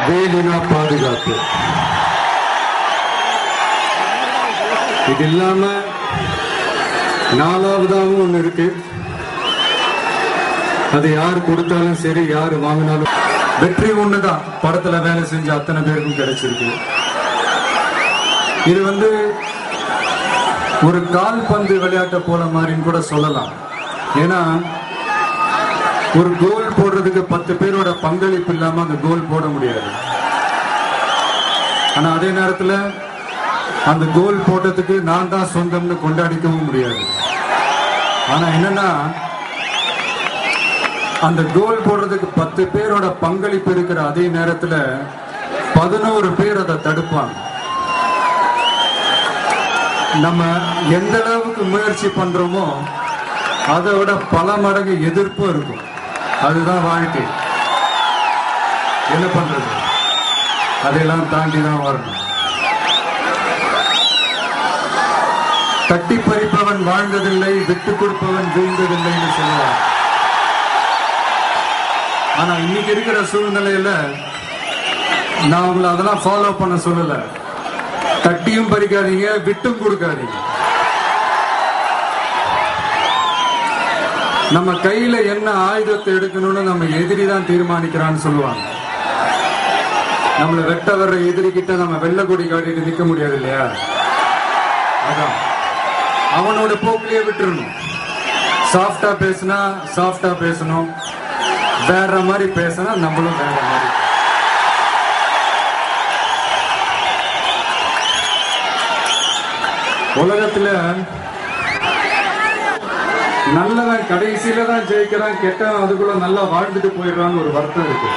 வேலினா பாதுகாப்பு. இது இல்லாம நாலாவதாகவும் ஒண்ணு இருக்கு. அது யார் கொடுத்தாலும் சரி, யாரு வாங்கினாலும் வெற்றி ஒண்ணுதான். படத்துல வேலை செஞ்ச அத்தனை பேருக்கும் கிடைச்சிருக்கு. இது ஒரு கால்பந்து விளையாட்டை போல மாதிரின்னு கூட சொல்லலாம். ஏன்னா ஒரு கோல் போடுறதுக்கு 10 பேரோட பங்களிப்பு இல்லாம அந்த கோல் போட முடியாது. ஆனா அதே நேரத்தில் அந்த கோல் போட்டதுக்கு நான் தான் சொந்தம்னு கொண்டாடிக்கவும் முடியாது. ஆனா என்னன்னா அந்த கோல் போடுறதுக்கு 10 பேரோட பங்களிப்பு இருக்கிற அதே நேரத்தில் 11 பேர் அதை தடுப்பாங்க. நம்ம எந்த அளவுக்கு முயற்சி பண்றோமோ அதை விட பல மடங்கு எதிர்ப்பும் இருக்கும். அதுதான் வாழ்க்கை. என்ன பண்றது? அதையெல்லாம் தாண்டி தான் வரணும். தட்டி பறிப்பவன் வாழ்ந்ததில்லை, விட்டு கொடுப்பவன் வீழ்ந்ததில்லைன்னு சொல்லுவான். ஆனா இன்னைக்கு இருக்கிற சூழ்நிலையில நான் உங்களை அதெல்லாம் ஃபாலோ பண்ண சொல்லல. தட்டியும் பறிக்காதீங்க, விட்டும் கொடுக்காதீங்க. நம்ம கையில என்ன ஆயுதத்தை எடுக்கணும்னு நம்ம எதிரி தான் தீர்மானிக்கிறான்னு சொல்லுவாங்க. நம்மளை வெட்ட வர்ற எதிரி கிட்ட நம்ம வெள்ளை கொடி காட்டிட்டு நிக்க முடியாது இல்லையா? அதான் அவனோட போக்கிலேயே விட்டுறணும். சாஃப்டா பேசினா சாஃப்டா பேசணும், வேற மாதிரி பேசினா நம்மளும் வேற மாதிரி. உலகத்துல நல்லவன் கடைசியில தான் ஜெயிக்கிறான், கெட்டவன் அதுக்குள்ள நல்லா வாழ்ந்துட்டு போயிடுறான்னு ஒரு வருத்தம் இருக்கு.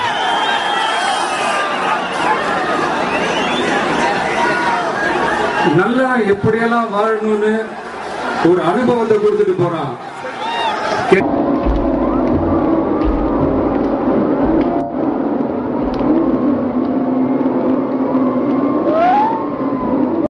நல்லவன் எப்படியெல்லாம் வாழணும்னு ஒரு அனுபவத்தை கொடுத்துட்டு போறான்.